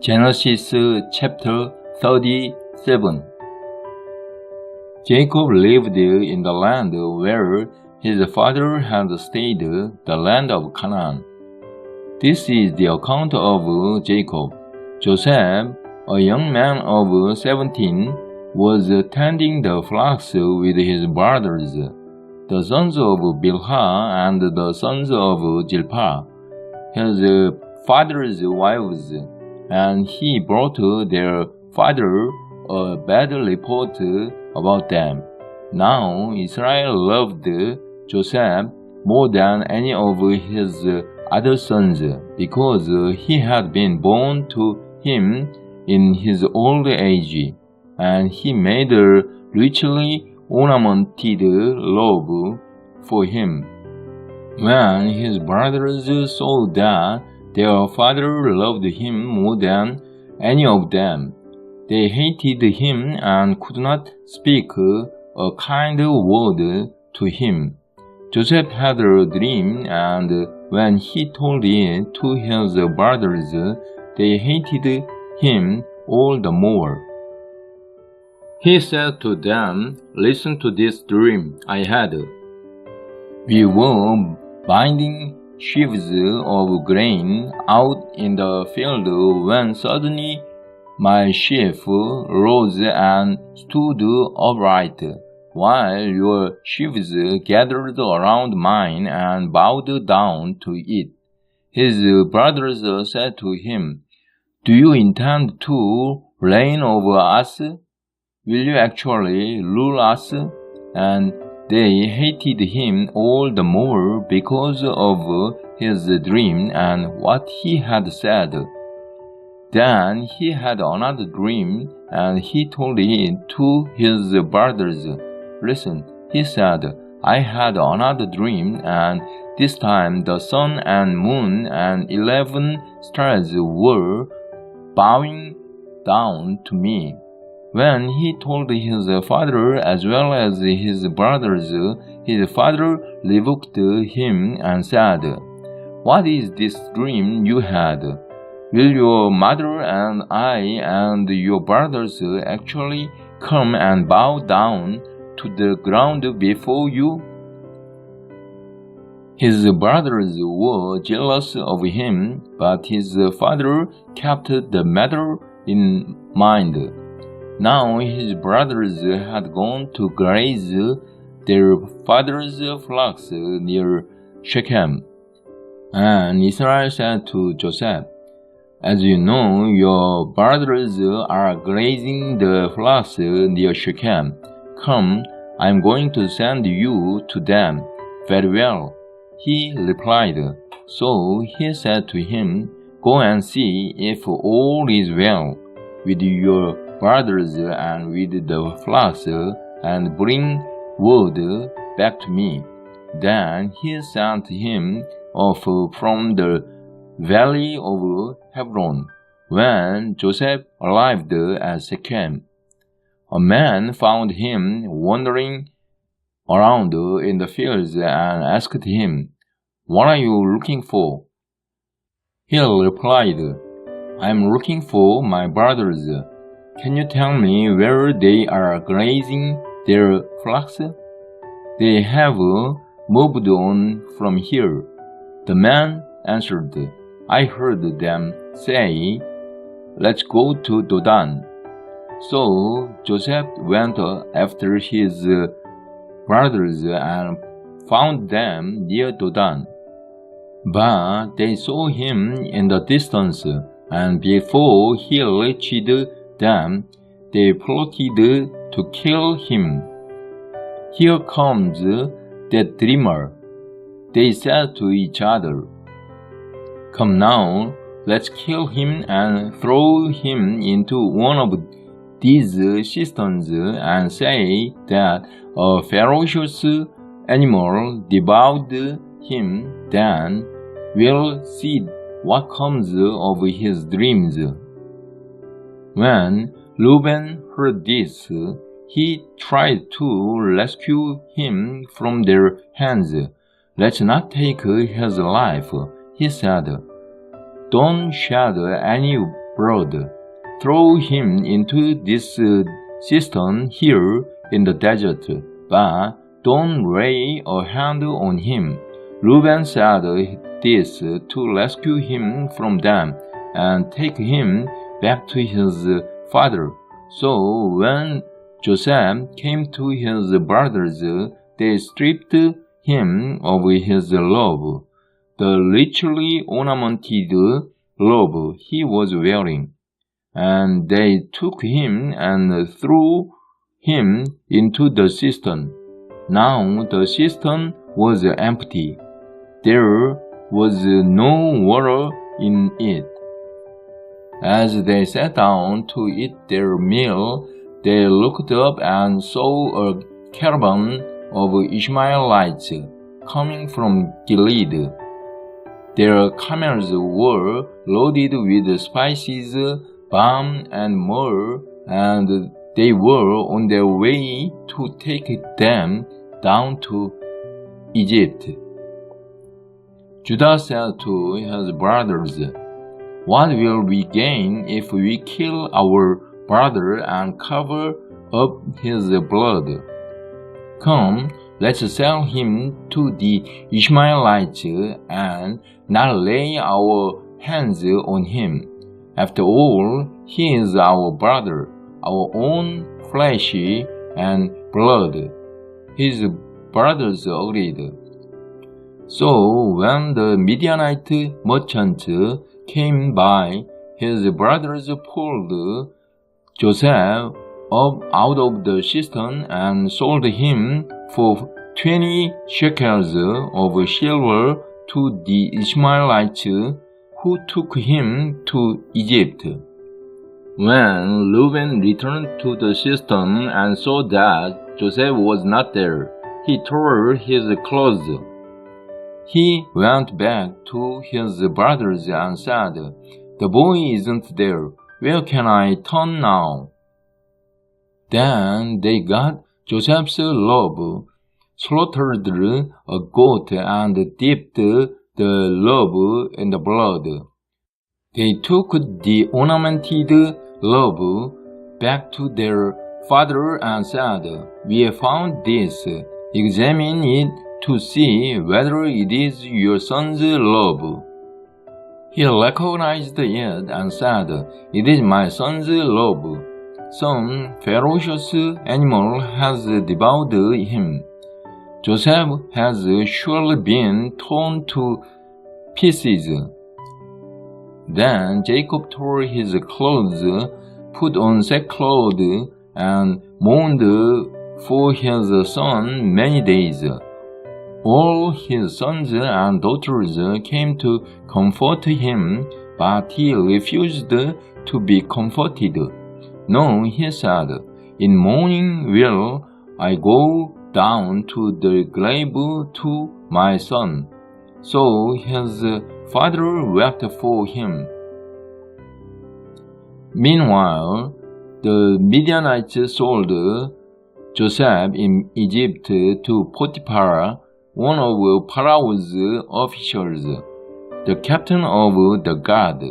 Genesis chapter 37. Jacob lived in the land where his father had stayed, the land of Canaan. This is the account of Jacob. Joseph, a young man of 17, was tending the flocks with his brothers, the sons of Bilhah and the sons of Zilpah, his father's wives, and he brought their father a bad report about them. Now Israel loved Joseph more than any of his other sons, because he had been born to him in his old age, and he made a richly ornamented robe for him. When his brothers saw that their father loved him more than any of them, they hated him and could not speak a kind word to him. Joseph had a dream, and when he told it to his brothers, they hated him all the more. He said to them, "Listen to this dream I had. We were binding sheaves of grain out in the field when suddenly my sheaf rose and stood upright, while your sheaves gathered around mine and bowed down to it." His brothers said to him, "Do you intend to reign over us? Will you actually rule us?" And they hated him all the more because of his dream and what he had said. Then he had another dream, and he told it to his brothers. "Listen," he said, "I had another dream, and this time the sun and moon and 11 stars were bowing down to me." When he told his father as well as his brothers, his father rebuked him and said, "What is this dream you had? Will your mother and I and your brothers actually come and bow down to the ground before you?" His brothers were jealous of him, but his father kept the matter in mind. Now his brothers had gone to graze their father's flocks near Shechem. And Israel said to Joseph, "As you know, your brothers are grazing the flocks near Shechem. Come, I am going to send you to them." "Very well," he replied. So he said to him, "Go and see if all is well with your brothers and with the flocks, and bring word back to me." Then he sent him off from the valley of Hebron. When Joseph arrived at Shechem, a man found him wandering around in the fields and asked him, "What are you looking for?" He replied, "I am looking for my brothers. Can you tell me where they are grazing their flocks?" "They have moved on from here," the man answered. "I heard them say, 'Let's go to Dodan.'" So Joseph went after his brothers and found them near Dodan. But they saw him in the distance, and before he reached them, they plotted to kill him. "Here comes that dreamer," they said to each other. "Come now, let's kill him and throw him into one of these cisterns and say that a ferocious animal devoured him. Then we'll see what comes of his dreams." When Reuben heard this, he tried to rescue him from their hands. "Let's not take his life," he said. "Don't shed any blood. Throw him into this cistern here in the desert, but don't lay a hand on him." Reuben said this to rescue him from them and take him back to his father. So when Joseph came to his brothers, they stripped him of his robe, the richly ornamented robe he was wearing, and they took him and threw him into the cistern. Now the cistern was empty. There was no water in it. As they sat down to eat their meal, they looked up and saw a caravan of Ishmaelites coming from Gilead. Their camels were loaded with spices, balm, and myrrh, and they were on their way to take them down to Egypt. Judah said to his brothers, "What will we gain if we kill our brother and cover up his blood? Come, let's sell him to the Ishmaelites and not lay our hands on him. After all, he is our brother, our own flesh and blood." His brothers agreed. So when the Midianite merchants came by, his brothers pulled Joseph up out of the cistern and sold him for 20 shekels of silver to the Ishmaelites who took him to Egypt. When Reuben returned to the cistern and saw that Joseph was not there, he tore his clothes. He went back to his brothers and said, "The boy isn't there. Where can I turn now?" Then they got Joseph's robe, slaughtered a goat, and dipped the robe in the blood. They took the ornamented robe back to their father and said, "We have found this. Examine it to see whether it is your son's robe." He recognized it and said, "It is my son's robe. Some ferocious animal has devoured him. Joseph has surely been torn to pieces." Then Jacob tore his clothes, put on sackcloth, and mourned for his son many days. All his sons and daughters came to comfort him, but he refused to be comforted. "No," he said, "in mourning will I go down to the grave to my son." So his father wept for him. Meanwhile, the Midianites sold Joseph in Egypt to Potiphar, one of Pharaoh's officials, the captain of the guard.